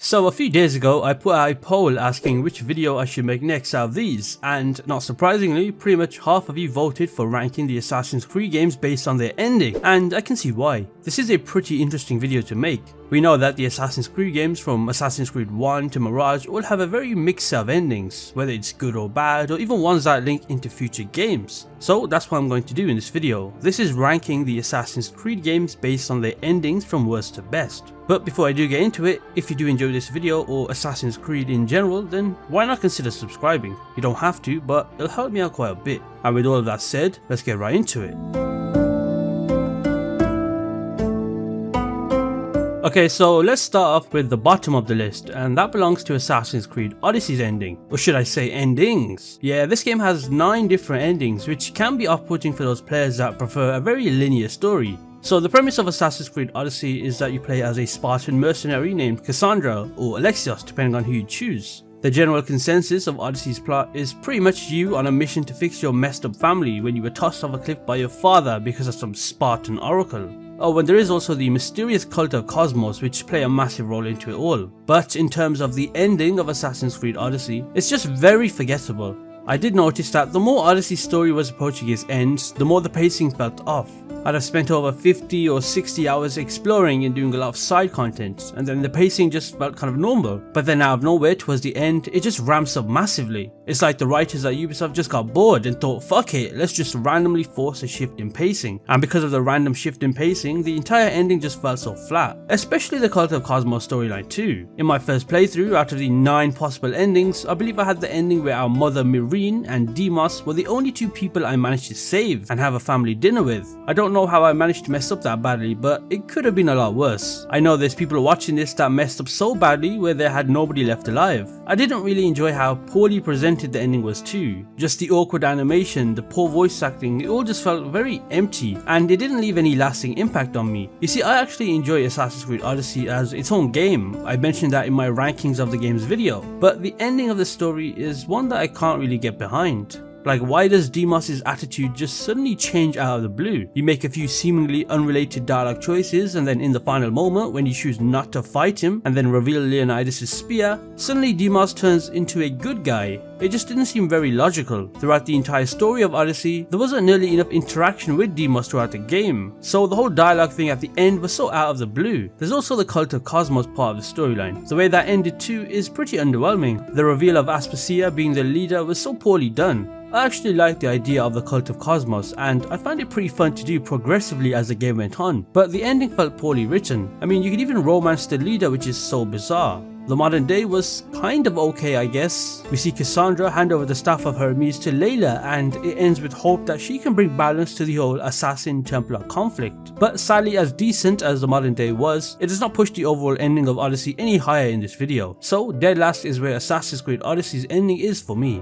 So a few days ago I put out a poll asking which video I should make next out of these, and not surprisingly pretty much half of you voted for ranking the Assassin's Creed games based on their ending, and I can see why. This is a pretty interesting video to make. We know that the Assassin's Creed games from Assassin's Creed 1 to Mirage all have a very mixed set of endings, whether it's good or bad or even ones that link into future games. So that's what I'm going to do in this video. This is ranking the Assassin's Creed games based on their endings from worst to best. But before I do get into it, if you do enjoy this video or Assassin's Creed in general, then why not consider subscribing? You don't have to, but it'll help me out quite a bit. And with all of that said, let's get right into it. Okay, so let's start off with the bottom of the list, and that belongs to Assassin's Creed Odyssey's ending, or should I say endings. Yeah, this game has 9 different endings, which can be off-putting for those players that prefer a very linear story. So the premise of Assassin's Creed Odyssey is that you play as a Spartan mercenary named Cassandra, or Alexios depending on who you choose. The general consensus of Odyssey's plot is pretty much you on a mission to fix your messed up family when you were tossed off a cliff by your father because of some Spartan oracle. Oh, and there is also the mysterious cult of Cosmos, which play a massive role into it all. But in terms of the ending of Assassin's Creed Odyssey, it's just very forgettable. I did notice that the more Odyssey's story was approaching its end, the more the pacing felt off. I'd have spent over 50 or 60 hours exploring and doing a lot of side content, and then the pacing just felt kind of normal. But then out of nowhere towards the end, it just ramps up massively. It's like the writers at Ubisoft just got bored and thought, fuck it, let's just randomly force a shift in pacing. And because of the random shift in pacing, the entire ending just felt so flat. Especially the Cult of Cosmos storyline too. In my first playthrough, out of the 9 possible endings, I believe I had the ending where our mother Myrene and Demos were the only 2 people I managed to save and have a family dinner with. I don't know how I managed to mess up that badly, but it could have been a lot worse. I know there's people watching this that messed up so badly where they had nobody left alive. I didn't really enjoy how poorly presented the ending was too. Just the awkward animation, the poor voice acting, it all just felt very empty, and it didn't leave any lasting impact on me. You see, I actually enjoy Assassin's Creed Odyssey as its own game. I mentioned that in my rankings of the game's video, but the ending of the story is one that I can't really get behind. Like, why does Demos' attitude just suddenly change out of the blue? You make a few seemingly unrelated dialogue choices, and then in the final moment when you choose not to fight him and then reveal Leonidas' spear, suddenly Demos turns into a good guy. It just didn't seem very logical. Throughout the entire story of Odyssey, there wasn't nearly enough interaction with Demos throughout the game, so the whole dialogue thing at the end was so out of the blue. There's also the Cult of Cosmos part of the storyline. The way that ended too is pretty underwhelming. The reveal of Aspasia being the leader was so poorly done. I actually liked the idea of the Cult of Cosmos, and I found it pretty fun to do progressively as the game went on, but the ending felt poorly written. I mean, you could even romance the leader, which is so bizarre. The modern day was kind of okay, I guess. We see Cassandra hand over the staff of Hermes to Layla, and it ends with hope that she can bring balance to the whole Assassin Templar conflict. But sadly, as decent as the modern day was, it does not push the overall ending of Odyssey any higher in this video. So dead last is where Assassin's Creed Odyssey's ending is for me.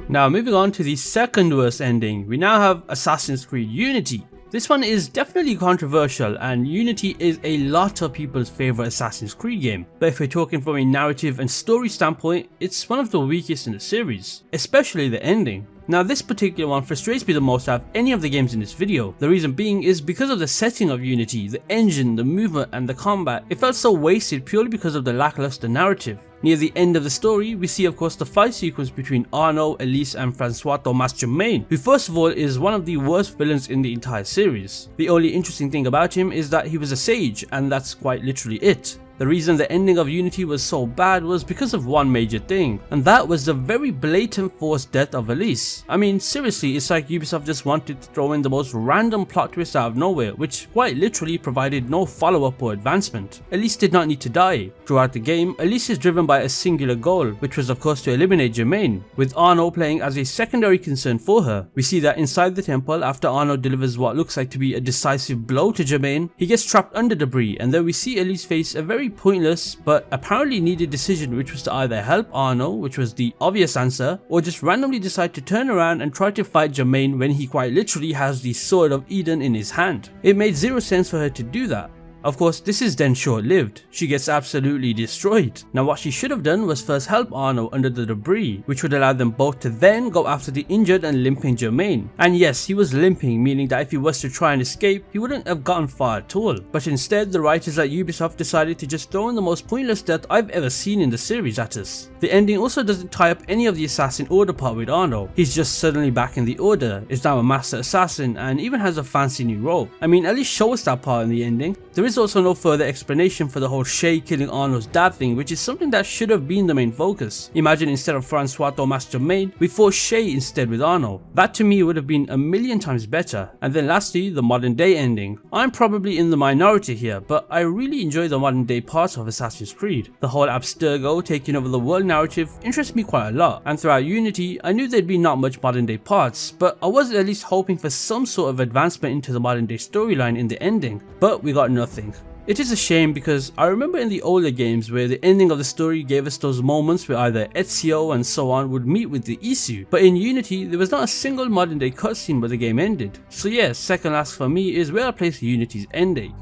Now moving on to the second worst ending, we now have Assassin's Creed Unity. This one is definitely controversial, and Unity is a lot of people's favourite Assassin's Creed game, but if we're talking from a narrative and story standpoint, it's one of the weakest in the series, especially the ending. Now this particular one frustrates me the most out of any of the games in this video. The reason being is because of the setting of Unity, the engine, the movement and the combat. It felt so wasted purely because of the lackluster narrative. Near the end of the story, we see of course the fight sequence between Arnaud, Elise and Francois Thomas Germain, who first of all is one of the worst villains in the entire series. The only interesting thing about him is that he was a sage, and that's quite literally it. The reason the ending of Unity was so bad was because of one major thing, and that was the very blatant forced death of Elise. I mean, seriously, it's like Ubisoft just wanted to throw in the most random plot twist out of nowhere, which quite literally provided no follow-up or advancement. Elise did not need to die. Throughout the game, Elise is driven by a singular goal, which was of course to eliminate Germain, with Arnaud playing as a secondary concern for her. We see that inside the temple, after Arnaud delivers what looks like to be a decisive blow to Germain, he gets trapped under debris, and then we see Elise face a very pointless but apparently needed decision, which was to either help Arnaud, which was the obvious answer, or just randomly decide to turn around and try to fight Germain when he quite literally has the Sword of Eden in his hand. It made zero sense for her to do that. Of course, this is then short-lived. She gets absolutely destroyed. Now what she should have done was first help Arno under the debris, which would allow them both to then go after the injured and limping Germain. And yes, he was limping, meaning that if he was to try and escape, he wouldn't have gotten far at all. But instead, the writers at Ubisoft decided to just throw in the most pointless death I've ever seen in the series at us. The ending also doesn't tie up any of the assassin order part with Arno. He's just suddenly back in the order, is now a master assassin, and even has a fancy new robe. I mean, at least show us that part in the ending. There is also no further explanation for the whole Shay killing Arno's dad thing, which is something that should have been the main focus. Imagine instead of Francois Thomas Germain, we fought Shay instead with Arno. That to me would have been a million times better. And then lastly, the modern day ending. I'm probably in the minority here, but I really enjoy the modern day parts of Assassin's Creed. The whole Abstergo taking over the world narrative interests me quite a lot, and throughout Unity, I knew there'd be not much modern day parts, but I was at least hoping for some sort of advancement into the modern day storyline in the ending, but we got nothing. It is a shame because I remember in the older games where the ending of the story gave us those moments where either Ezio and so on would meet with the ezio, but in Unity there was not a single modern day cutscene where the game ended. So yeah, second last for me is where I place Unity's ending.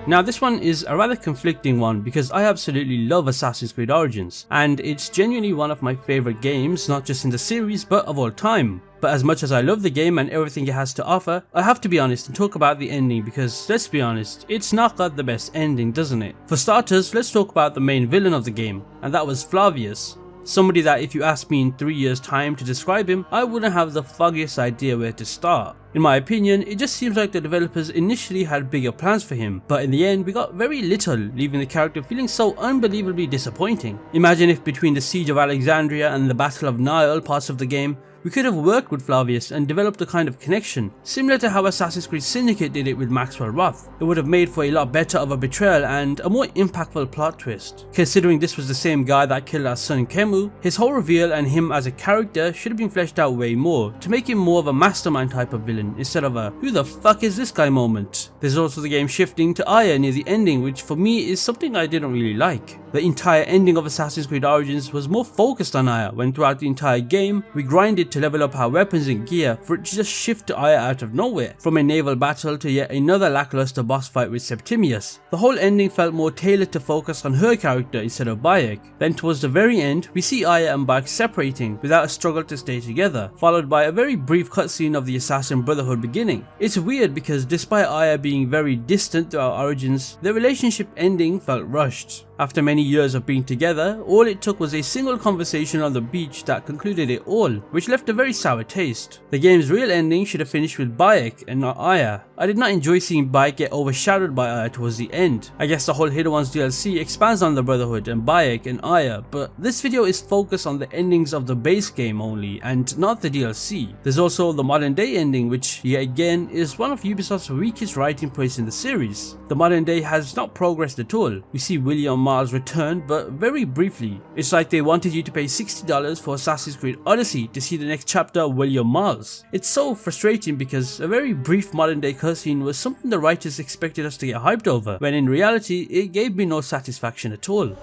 Now this one is a rather conflicting one because I absolutely love Assassin's Creed Origins, and it's genuinely one of my favourite games, not just in the series but of all time. But as much as I love the game and everything it has to offer, I have to be honest and talk about the ending because, let's be honest, it's not got the best ending, doesn't it? For starters, let's talk about the main villain of the game, and that was Flavius. Somebody that if you asked me in 3 years time to describe him, I wouldn't have the foggiest idea where to start. In my opinion, it just seems like the developers initially had bigger plans for him, but in the end we got very little, leaving the character feeling so unbelievably disappointing. Imagine if between the Siege of Alexandria and the Battle of Nile parts of the game, we could have worked with Flavius and developed a kind of connection, similar to how Assassin's Creed Syndicate did it with Maxwell Roth. It would have made for a lot better of a betrayal and a more impactful plot twist. Considering this was the same guy that killed our son Kemu, his whole reveal and him as a character should have been fleshed out way more, to make him more of a mastermind type of villain instead of a who the fuck is this guy moment. There's also the game shifting to Aya near the ending, which for me is something I didn't really like. The entire ending of Assassin's Creed Origins was more focused on Aya, when throughout the entire game we grinded to level up our weapons and gear for it to just shift to Aya out of nowhere, from a naval battle to yet another lackluster boss fight with Septimius. The whole ending felt more tailored to focus on her character instead of Bayek. Then towards the very end, we see Aya and Bayek separating without a struggle to stay together, followed by a very brief cutscene of the Assassin Brotherhood beginning. It's weird because despite Aya being very distant throughout Origins, their relationship ending felt rushed. After many years of being together, all it took was a single conversation on the beach that concluded it all, which left a very sour taste. The game's real ending should have finished with Bayek and not Aya. I did not enjoy seeing Bayek get overshadowed by Aya towards the end. I guess the whole Hidden Ones DLC expands on the Brotherhood and Bayek and Aya, but this video is focused on the endings of the base game only and not the DLC. There's also the modern day ending, which yet again is one of Ubisoft's weakest writing points in the series. The modern day has not progressed at all. We see William Mars return, but very briefly. It's like they wanted you to pay $60 for Assassin's Creed Odyssey to see the next chapter of William Mars. It's so frustrating because a very brief modern day cutscene was something the writers expected us to get hyped over, when in reality it gave me no satisfaction at all.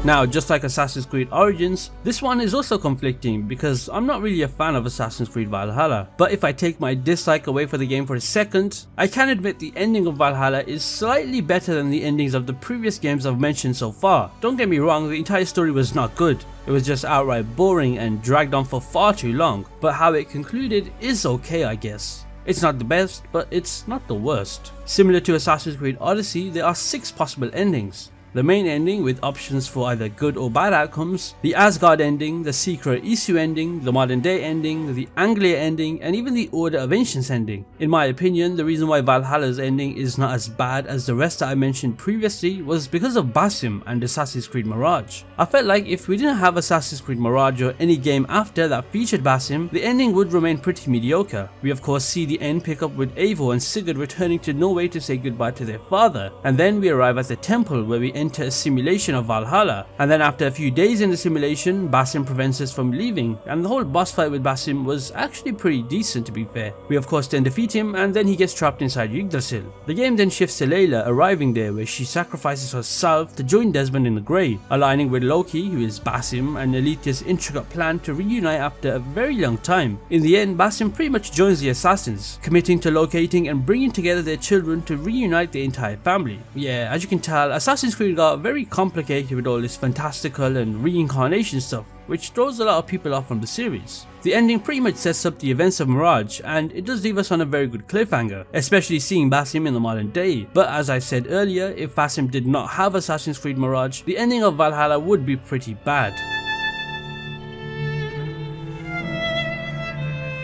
Now, just like Assassin's Creed Origins, this one is also conflicting because I'm not really a fan of Assassin's Creed Valhalla. But if I take my dislike away for the game for a second, I can admit the ending of Valhalla is slightly better than the endings of the previous games I've mentioned so far. Don't get me wrong, the entire story was not good. It was just outright boring and dragged on for far too long. But how it concluded is okay, I guess. It's not the best, but it's not the worst. Similar to Assassin's Creed Odyssey, there are 6 possible endings. The main ending with options for either good or bad outcomes, the Asgard ending, the secret issue ending, the modern day ending, the Anglia ending, and even the Order of Ancients ending. In my opinion, the reason why Valhalla's ending is not as bad as the rest that I mentioned previously was because of Basim and Assassin's Creed Mirage. I felt like if we didn't have Assassin's Creed Mirage or any game after that featured Basim, the ending would remain pretty mediocre. We of course see the end pick up with Eivor and Sigurd returning to Norway to say goodbye to their father, and then we arrive at the temple where we enter a simulation of Valhalla, and then after a few days in the simulation, Basim prevents us from leaving, and the whole boss fight with Basim was actually pretty decent, to be fair. We of course then defeat him, and then he gets trapped inside Yggdrasil. The game then shifts to Layla arriving there, where she sacrifices herself to join Desmond in the Grey, aligning with Loki, who is Basim, and Aletheia's intricate plan to reunite after a very long time. In the end, Basim pretty much joins the assassins, committing to locating and bringing together their children to reunite the entire family. Yeah, as you can tell, Assassin's Creed got very complicated with all this fantastical and reincarnation stuff, which throws a lot of people off from the series. The ending pretty much sets up the events of Mirage, and it does leave us on a very good cliffhanger, especially seeing Basim in the modern day. But as I said earlier, if Basim did not have Assassin's Creed Mirage, the ending of Valhalla would be pretty bad.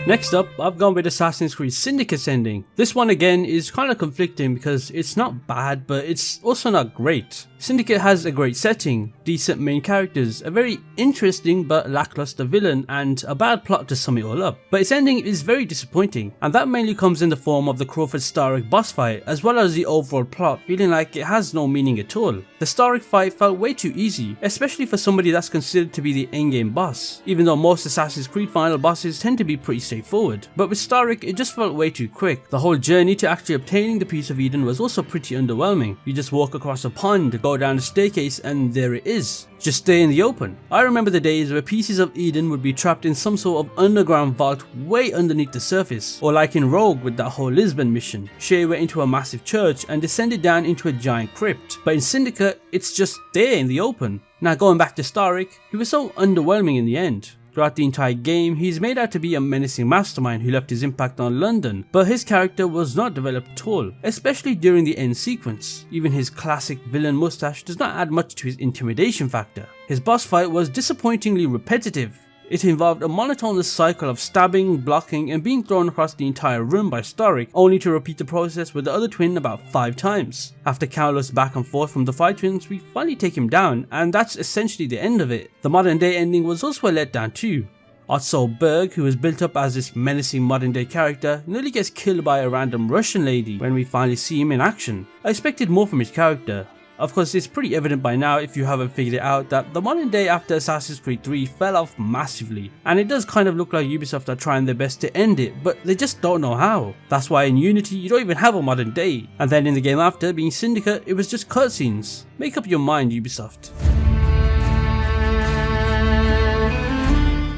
Next up, I've gone with Assassin's Creed Syndicate's ending. This one again is kind of conflicting because it's not bad, but it's also not great. Syndicate has a great setting, decent main characters, a very interesting but lackluster villain, and a bad plot to sum it all up. But its ending is very disappointing, and that mainly comes in the form of the Crawford-Starrick boss fight, as well as the overall plot feeling like it has no meaning at all. The Starrick fight felt way too easy, especially for somebody that's considered to be the endgame boss, even though most Assassin's Creed final bosses tend to be pretty straightforward. But with Starrick, it just felt way too quick. The whole journey to actually obtaining the piece of Eden was also pretty underwhelming. You just walk across a pond, go down the staircase, and there it is. Just stay in the open. I remember the days where pieces of Eden would be trapped in some sort of underground vault way underneath the surface, or like in Rogue with that whole Lisbon mission. Shay went into a massive church and descended down into a giant crypt, but in Syndicate it's just there in the open. Now going back to Starrick, he was so underwhelming in the end. Throughout the entire game, he's made out to be a menacing mastermind who left his impact on London, but his character was not developed at all, especially during the end sequence. Even his classic villain mustache does not add much to his intimidation factor. His boss fight was disappointingly repetitive. It involved a monotonous cycle of stabbing, blocking, and being thrown across the entire room by Starrick, only to repeat the process with the other twin about 5 times. After countless back and forth from the 5 twins, we finally take him down, and that's essentially the end of it. The modern day ending was also a letdown too. Otso Berg, who was built up as this menacing modern day character, nearly gets killed by a random Russian lady when we finally see him in action. I expected more from his character. Of course, it's pretty evident by now if you haven't figured it out that the modern day after Assassin's Creed 3 fell off massively, and it does kind of look like Ubisoft are trying their best to end it, but they just don't know how. That's why in Unity you don't even have a modern day, and then in the game after, being Syndicate, it was just cutscenes. Make up your mind, Ubisoft.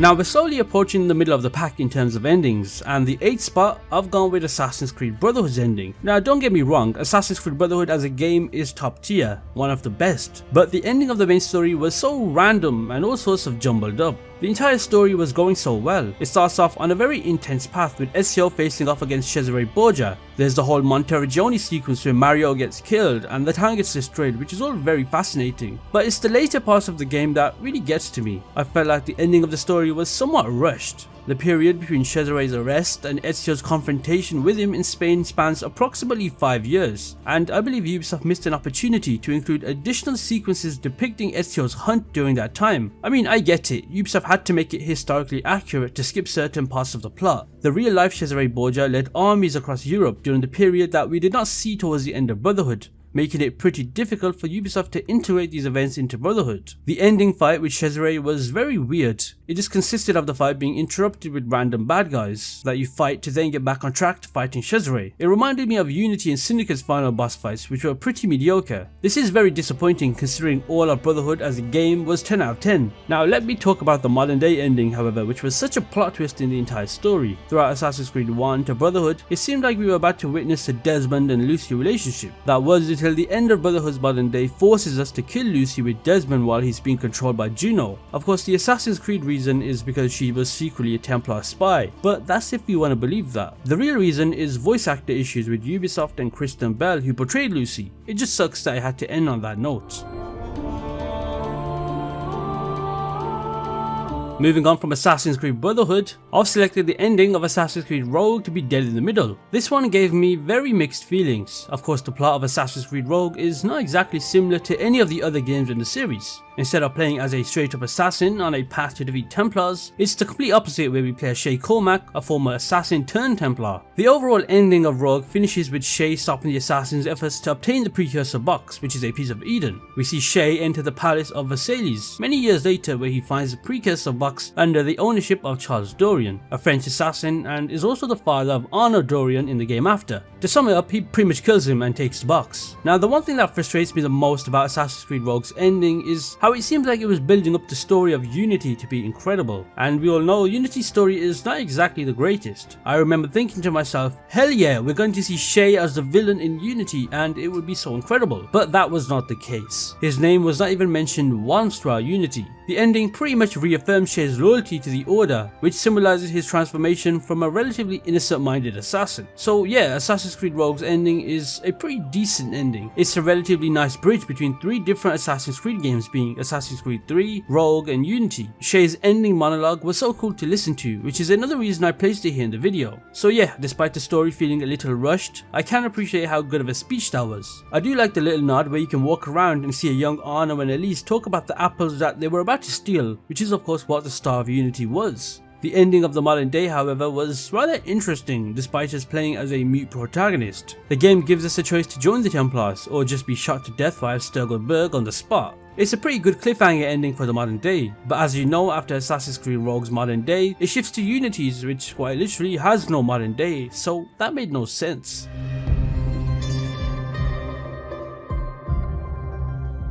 Now we're slowly approaching the middle of the pack in terms of endings, and the 8th spot I've gone with Assassin's Creed Brotherhood's ending. Now don't get me wrong, Assassin's Creed Brotherhood as a game is top tier, one of the best, but the ending of the main story was so random and all sorts of jumbled up. The entire story was going so well. It starts off on a very intense path with Ezio facing off against Cesare Borgia. There's the whole Monteriggioni sequence where Mario gets killed and the town gets destroyed, which is all very fascinating. But it's the later parts of the game that really gets to me. I felt like the ending of the story was somewhat rushed. The period between Cesare's arrest and Ezio's confrontation with him in Spain spans approximately 5 years, and I believe Ubisoft missed an opportunity to include additional sequences depicting Ezio's hunt during that time. I mean, I get it, Ubisoft had to make it historically accurate to skip certain parts of the plot. The real life Cesare Borgia led armies across Europe during the period that we did not see towards the end of Brotherhood, making it pretty difficult for Ubisoft to integrate these events into Brotherhood. The ending fight with Cesare was very weird. It just consisted of the fight being interrupted with random bad guys that you fight to then get back on track to fighting Cesare. It reminded me of Unity and Syndicate's final boss fights, which were pretty mediocre. This is very disappointing considering all of Brotherhood as a game was 10 out of 10. Now let me talk about the modern day ending, however, which was such a plot twist in the entire story. Throughout Assassin's Creed 1 to Brotherhood, it seemed like we were about to witness a Desmond and Lucy relationship. That was until the end of Brotherhood's modern day forces us to kill Lucy with Desmond while he's being controlled by Juno. Of course, the Assassin's Creed reason is because she was secretly a Templar spy, but that's if you want to believe that. The real reason is voice actor issues with Ubisoft and Kristen Bell, who portrayed Lucy. It just sucks that it had to end on that note. Moving on from Assassin's Creed Brotherhood, I've selected the ending of Assassin's Creed Rogue to be dead in the middle. This one gave me very mixed feelings. Of course, the plot of Assassin's Creed Rogue is not exactly similar to any of the other games in the series. Instead of playing as a straight up assassin on a path to defeat Templars, it's the complete opposite where we play as Shay Cormac, a former assassin turned Templar. The overall ending of Rogue finishes with Shay stopping the assassin's efforts to obtain the precursor box, which is a piece of Eden. We see Shay enter the palace of Versailles many years later, where he finds the precursor box under the ownership of Charles Dorian, a French assassin, and is also the father of Arno Dorian in the game after. To sum it up, he pretty much kills him and takes the box. Now, the one thing that frustrates me the most about Assassin's Creed Rogue's ending is how it seems like it was building up the story of Unity to be incredible, and we all know Unity's story is not exactly the greatest. I remember thinking to myself, hell yeah, we're going to see Shay as the villain in Unity and it would be so incredible, but that was not the case. His name was not even mentioned once throughout Unity. The ending pretty much reaffirms Shay's loyalty to the Order, which symbolizes his transformation from a relatively innocent-minded assassin. So yeah, Assassin's Creed Rogue's ending is a pretty decent ending. It's a relatively nice bridge between three different Assassin's Creed games, being Assassin's Creed 3, Rogue and Unity. Shay's ending monologue was so cool to listen to, which is another reason I placed it here in the video. So yeah, despite the story feeling a little rushed, I can appreciate how good of a speech that was. I do like the little nod where you can walk around and see a young Arno and Elise talk about the apples that they were about to steal, which is of course what the Star of Unity was. The ending of the modern day, however, was rather interesting despite us playing as a mute protagonist. The game gives us a choice to join the Templars or just be shot to death by Sturgo Berg on the spot. It's a pretty good cliffhanger ending for the modern day, but as you know, after Assassin's Creed Rogue's modern day, it shifts to Unity's, which quite literally has no modern day, so that made no sense.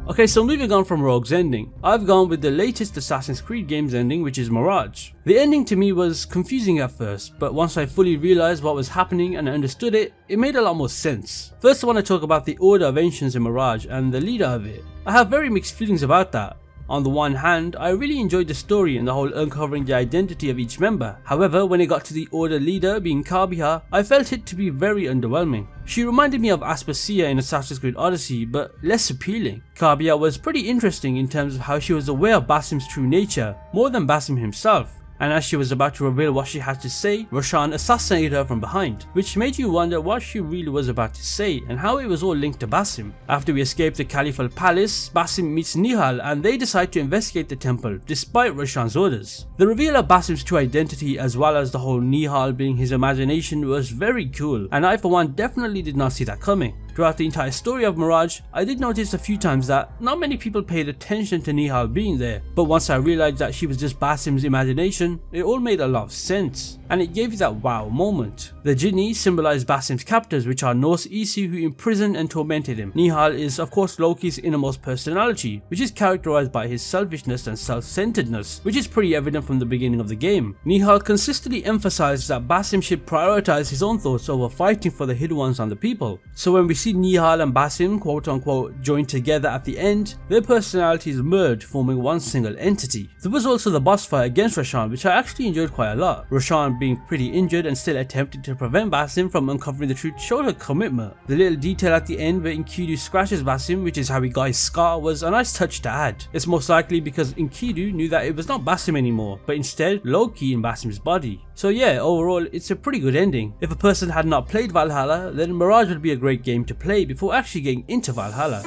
Okay, so moving on from Rogue's ending, I've gone with the latest Assassin's Creed game's ending, which is Mirage. The ending to me was confusing at first, but once I fully realized what was happening and I understood it, it made a lot more sense. First I want to talk about the Order of Ancients in Mirage and the leader of it. I have very mixed feelings about that. On the one hand, I really enjoyed the story and the whole uncovering the identity of each member. However, when it got to the Order leader being Kabiha, I felt it to be very underwhelming. She reminded me of Aspasia in Assassin's Creed Odyssey, but less appealing. Kabiha was pretty interesting in terms of how she was aware of Basim's true nature, more than Basim himself. And as she was about to reveal what she had to say, Roshan assassinated her from behind, which made you wonder what she really was about to say and how it was all linked to Basim. After we escape the Caliphal Palace, Basim meets Nihal and they decide to investigate the temple despite Roshan's orders. The reveal of Basim's true identity as well as the whole Nihal being his imagination was very cool, and I for one definitely did not see that coming. Throughout the entire story of Mirage, I did notice a few times that not many people paid attention to Nihal being there, but once I realized that she was just Basim's imagination, it all made a lot of sense, and it gave you that wow moment. The Jinni symbolize Basim's captors, which are Norse Isu who imprisoned and tormented him. Nihal is of course Loki's innermost personality, which is characterized by his selfishness and self-centeredness, which is pretty evident from the beginning of the game. Nihal consistently emphasizes that Basim should prioritize his own thoughts over fighting for the hidden ones on the people. So when we see Nihal and Basim quote unquote joined together at the end, their personalities merge, forming one single entity. There was also the boss fight against Roshan, which I actually enjoyed quite a lot. Roshan being pretty injured and still attempting to prevent Basim from uncovering the truth showed her commitment. The little detail at the end where Enkidu scratches Basim, which is how he got his scar, was a nice touch to add. It's most likely because Enkidu knew that it was not Basim anymore, but instead Loki in Basim's body. So yeah, overall it's a pretty good ending. If a person had not played Valhalla, then Mirage would be a great game to play before actually getting into Valhalla.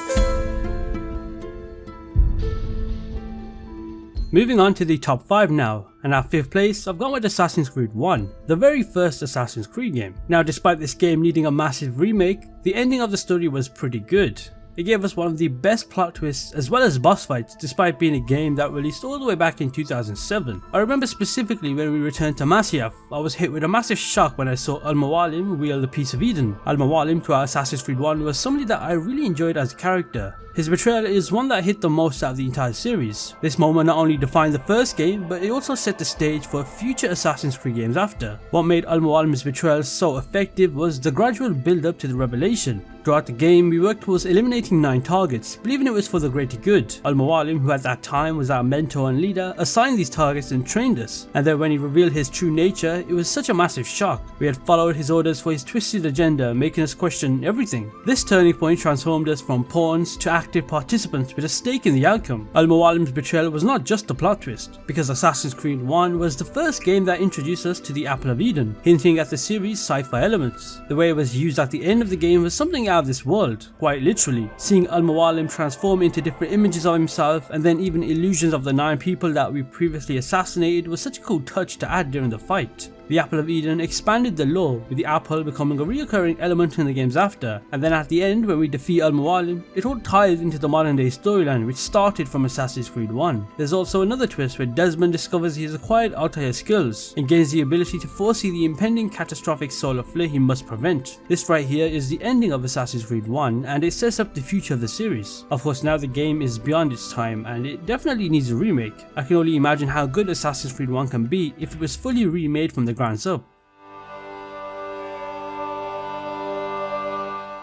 Moving on to the top 5 now, and at 5th place I've gone with Assassin's Creed 1, the very first Assassin's Creed game. Now despite this game needing a massive remake, the ending of the story was pretty good. It gave us one of the best plot twists as well as boss fights despite being a game that released all the way back in 2007. I remember specifically when we returned to Masyaf, I was hit with a massive shock when I saw Al-Mawalim wield the Piece of Eden. Al-Mawalim throughout Assassin's Creed 1 was somebody that I really enjoyed as a character. His betrayal is one that hit the most out of the entire series. This moment not only defined the first game, but it also set the stage for future Assassin's Creed games after. What made Al-Mawalim's betrayal so effective was the gradual build up to the revelation. Throughout the game, we worked towards eliminating 9 targets, believing it was for the greater good. Al-Mawalim, who at that time was our mentor and leader, assigned these targets and trained us, and then when he revealed his true nature, it was such a massive shock. We had followed his orders for his twisted agenda, making us question everything. This turning point transformed us from pawns to actors active participants with a stake in the outcome. Al-Mualim's betrayal was not just a plot twist, because Assassin's Creed 1 was the first game that introduced us to the Apple of Eden, hinting at the series' sci-fi elements. The way it was used at the end of the game was something out of this world, quite literally. Seeing Al-Mualim transform into different images of himself and then even illusions of the 9 people that we previously assassinated was such a cool touch to add during the fight. The Apple of Eden expanded the lore, with the apple becoming a recurring element in the games after, and then at the end when we defeat Al-Mualim, it all ties into the modern day storyline which started from Assassin's Creed 1. There's also another twist where Desmond discovers he has acquired altair skills and gains the ability to foresee the impending catastrophic solar flare he must prevent. This right here is the ending of Assassin's Creed 1 and it sets up the future of the series. Of course now the game is beyond its time and it definitely needs a remake. I can only imagine how good Assassin's Creed 1 can be if it was fully remade from the ground up.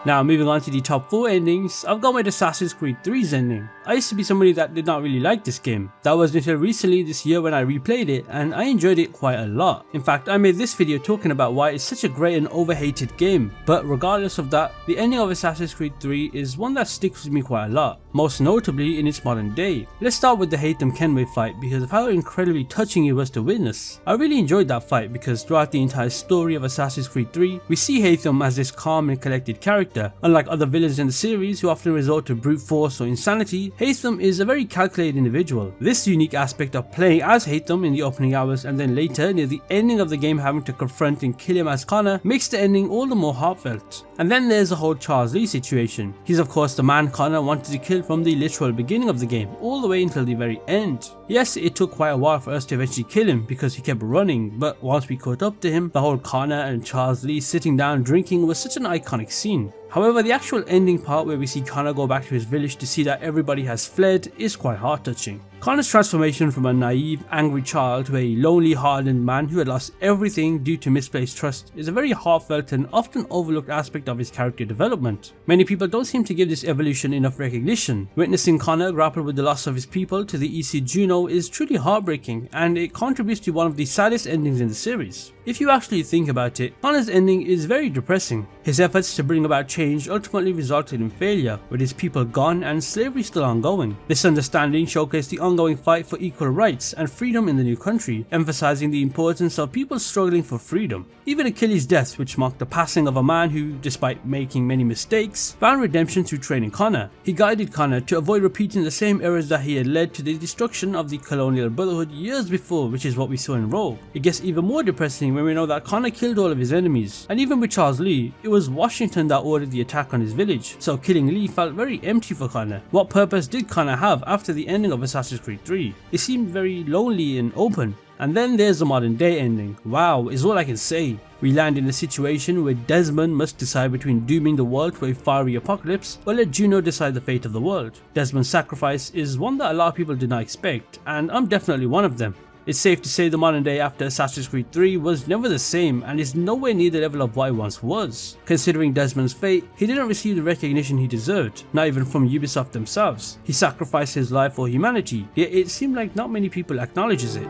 Now moving on to the top 4 endings, I've gone with Assassin's Creed 3's ending. I used to be somebody that did not really like this game. That was until recently this year when I replayed it and I enjoyed it quite a lot. In fact, I made this video talking about why it's such a great and overhated game. But regardless of that, the ending of Assassin's Creed 3 is one that sticks with me quite a lot, most notably in its modern day. Let's start with the Haytham Kenway fight because of how incredibly touching it was to witness. I really enjoyed that fight because throughout the entire story of Assassin's Creed 3, we see Haytham as this calm and collected character. Unlike other villains in the series who often resort to brute force or insanity, Haytham is a very calculated individual. This unique aspect of playing as Haytham in the opening hours and then later near the ending of the game having to confront and kill him as Connor makes the ending all the more heartfelt. And then there's the whole Charles Lee situation. He's of course the man Connor wanted to kill from the literal beginning of the game all the way until the very end. Yes, it took quite a while for us to eventually kill him because he kept running, but once we caught up to him, the whole Connor and Charles Lee sitting down drinking was such an iconic scene. However, the actual ending part where we see Connor go back to his village to see that everybody has fled is quite heart-touching. Connor's transformation from a naive, angry child to a lonely, hardened man who had lost everything due to misplaced trust is a very heartfelt and often overlooked aspect of his character development. Many people don't seem to give this evolution enough recognition. Witnessing Connor grapple with the loss of his people to the EC Juno is truly heartbreaking and it contributes to one of the saddest endings in the series. If you actually think about it, Connor's ending is very depressing. His efforts to bring about change ultimately resulted in failure, with his people gone and slavery still ongoing. This understanding showcased the ongoing fight for equal rights and freedom in the new country, emphasizing the importance of people struggling for freedom. Even Achilles' death, which marked the passing of a man who, despite making many mistakes, found redemption through training Connor. He guided Connor to avoid repeating the same errors that he had led to the destruction of the colonial brotherhood years before, which is what we saw in Rogue. It gets even more depressing when we know that Connor killed all of his enemies, and even with Charles Lee, it was Washington that ordered the attack on his village, so killing Lee felt very empty for Connor. What purpose did Connor have after the ending of Assassin's Creed 3? It seemed very lonely and open. And then there's the modern day ending. Wow, is all I can say. We land in a situation where Desmond must decide between dooming the world to a fiery apocalypse or let Juno decide the fate of the world. Desmond's sacrifice is one that a lot of people did not expect, and I'm definitely one of them. It's safe to say the modern day after Assassin's Creed 3 was never the same and is nowhere near the level of what it once was. Considering Desmond's fate, he didn't receive the recognition he deserved, not even from Ubisoft themselves. He sacrificed his life for humanity, yet it seemed like not many people acknowledges it.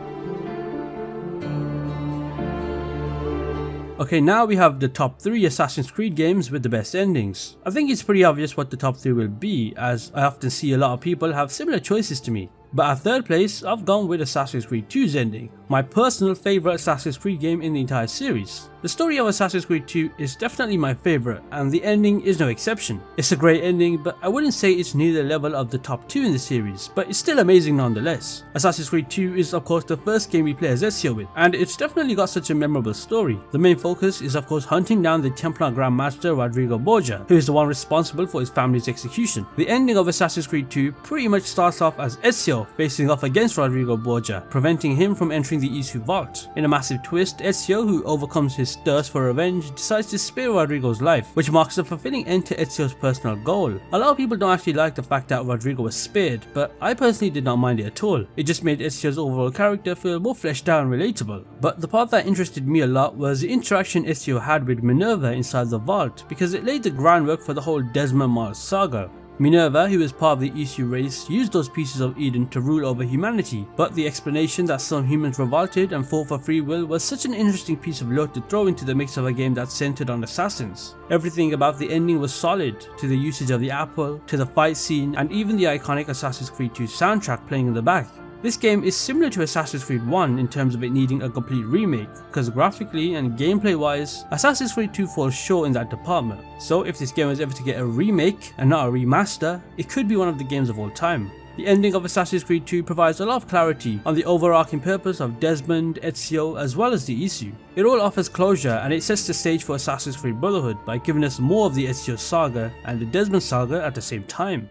Okay, now we have the top 3 Assassin's Creed games with the best endings. I think it's pretty obvious what the top 3 will be, as I often see a lot of people have similar choices to me. But at third place, I've gone with Assassin's Creed 2's ending, my personal favourite Assassin's Creed game in the entire series. The story of Assassin's Creed 2 is definitely my favourite, and the ending is no exception. It's a great ending, but I wouldn't say it's near the level of the top 2 in the series, but it's still amazing nonetheless. Assassin's Creed 2 is of course the first game we play as Ezio with, and it's definitely got such a memorable story. The main focus is of course hunting down the Templar Grand Master Rodrigo Borgia, who is the one responsible for his family's execution. The ending of Assassin's Creed 2 pretty much starts off as Ezio facing off against Rodrigo Borgia, preventing him from entering the Isu vault. In a massive twist, Ezio, who overcomes his thirst for revenge, decides to spare Rodrigo's life, which marks a fulfilling end to Ezio's personal goal. A lot of people don't actually like the fact that Rodrigo was spared, but I personally did not mind it at all. It just made Ezio's overall character feel more fleshed out and relatable. But the part that interested me a lot was the interaction Ezio had with Minerva inside the vault, because it laid the groundwork for the whole Desmond Miles saga. Minerva, who is part of the ezio race, used those pieces of Eden to rule over humanity, but the explanation that some humans revolted and fought for free will was such an interesting piece of lore to throw into the mix of a game that centered on assassins. Everything about the ending was solid, to the usage of the apple, to the fight scene, and even the iconic Assassin's Creed 2 soundtrack playing in the back. This game is similar to Assassin's Creed 1 in terms of it needing a complete remake, because graphically and gameplay wise, Assassin's Creed 2 falls short in that department. So if this game was ever to get a remake and not a remaster, it could be one of the games of all time. The ending of Assassin's Creed 2 provides a lot of clarity on the overarching purpose of Desmond, Ezio, as well as the ezio. It all offers closure, and it sets the stage for Assassin's Creed Brotherhood by giving us more of the Ezio saga and the Desmond saga at the same time.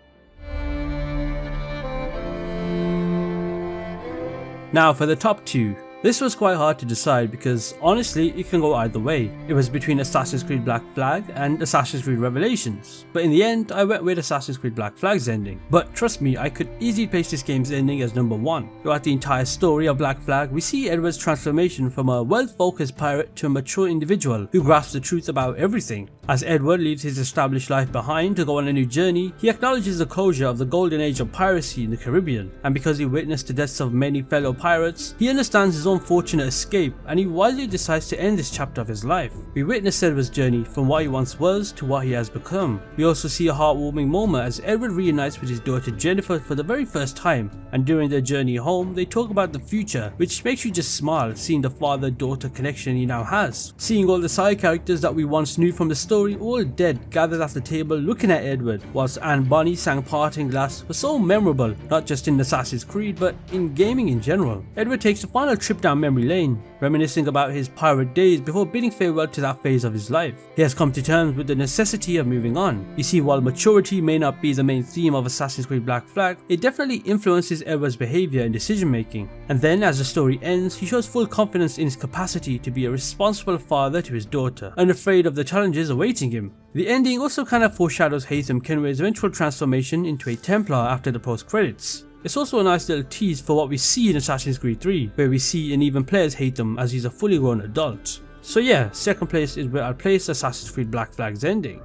Now for the top 2. This was quite hard to decide because honestly it can go either way. It was between Assassin's Creed Black Flag and Assassin's Creed Revelations, but in the end I went with Assassin's Creed Black Flag's ending. But trust me, I could easily place this game's ending as number 1. Throughout the entire story of Black Flag, we see Edward's transformation from a wealth-focused pirate to a mature individual who grasps the truth about everything. As Edward leaves his established life behind to go on a new journey, he acknowledges the closure of the golden age of piracy in the Caribbean, and because he witnessed the deaths of many fellow pirates, he understands his own fortunate escape, and he wisely decides to end this chapter of his life. We witness Edward's journey from what he once was to what he has become. We also see a heartwarming moment as Edward reunites with his daughter Jennifer for the very first time, and during their journey home they talk about the future, which makes you just smile seeing the father-daughter connection he now has. Seeing all the side characters that we once knew from the story all dead gathered at the table looking at Edward, whilst Anne Bonny sang Parting Glass was so memorable, not just in Assassin's Creed but in gaming in general. Edward takes a final trip down memory lane, reminiscing about his pirate days before bidding farewell to that phase of his life. He has come to terms with the necessity of moving on. You see, while maturity may not be the main theme of Assassin's Creed Black Flag, it definitely influences Edward's behaviour and decision making. And then as the story ends, he shows full confidence in his capacity to be a responsible father to his daughter, unafraid of the challenges awaiting him. The ending also kind of foreshadows Haytham Kenway's eventual transformation into a Templar after the post credits. It's also a nice little tease for what we see in Assassin's Creed 3, where we see and even play as Haytham as he's a fully grown adult. So yeah, second place is where I'll place Assassin's Creed Black Flag's ending.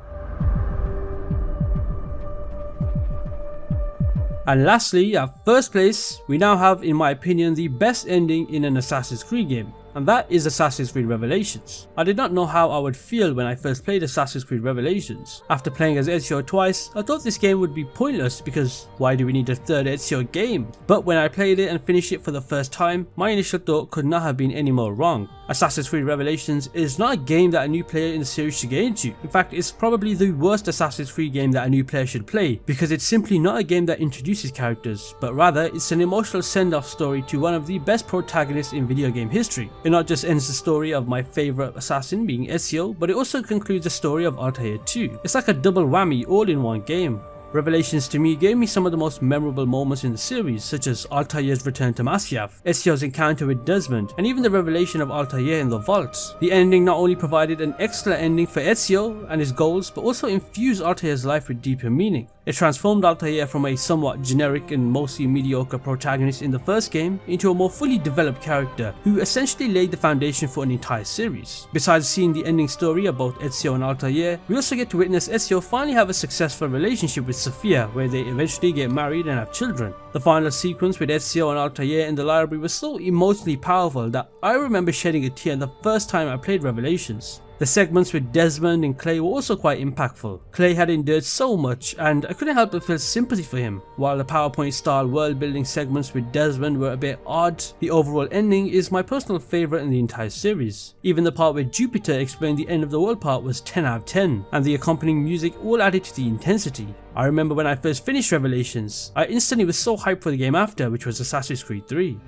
And lastly, at first place, we now have, in my opinion, the best ending in an Assassin's Creed game, and that is Assassin's Creed Revelations. I did not know how I would feel when I first played Assassin's Creed Revelations. After playing as Ezio twice, I thought this game would be pointless because why do we need a third Ezio game? But when I played it and finished it for the first time, my initial thought could not have been any more wrong. Assassin's Creed Revelations is not a game that a new player in the series should get into. In fact, it's probably the worst Assassin's Creed game that a new player should play, because it's simply not a game that introduces characters, but rather it's an emotional send-off story to one of the best protagonists in video game history. It not just ends the story of my favourite assassin being Ezio, but it also concludes the story of Altair too. It's like a double whammy all in one game. Revelations to me gave me some of the most memorable moments in the series, such as Altair's return to Masyaf, Ezio's encounter with Desmond, and even the revelation of Altair in the vaults. The ending not only provided an excellent ending for Ezio and his goals, but also infused Altair's life with deeper meaning. It transformed Altair from a somewhat generic and mostly mediocre protagonist in the first game into a more fully developed character who essentially laid the foundation for an entire series. Besides seeing the ending story of both Ezio and Altair, we also get to witness Ezio finally have a successful relationship with Sophia, where they eventually get married and have children. The final sequence with Ezio and Altair in the library was so emotionally powerful that I remember shedding a tear the first time I played Revelations. The segments with Desmond and Clay were also quite impactful. Clay had endured so much and I couldn't help but feel sympathy for him. While the PowerPoint style world building segments with Desmond were a bit odd, the overall ending is my personal favourite in the entire series. Even the part where Jupiter explained the end of the world part was 10 out of 10, and the accompanying music all added to the intensity. I remember when I first finished Revelations, I instantly was so hyped for the game after, which was Assassin's Creed 3.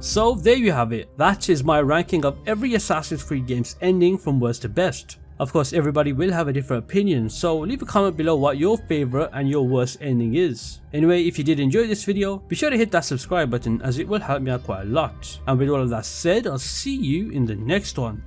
So there you have it, that is my ranking of every Assassin's Creed game's ending from worst to best. Of course everybody will have a different opinion, so leave a comment below what your favourite and your worst ending is. Anyway, if you did enjoy this video, be sure to hit that subscribe button as it will help me out quite a lot. And with all of that said, I'll see you in the next one.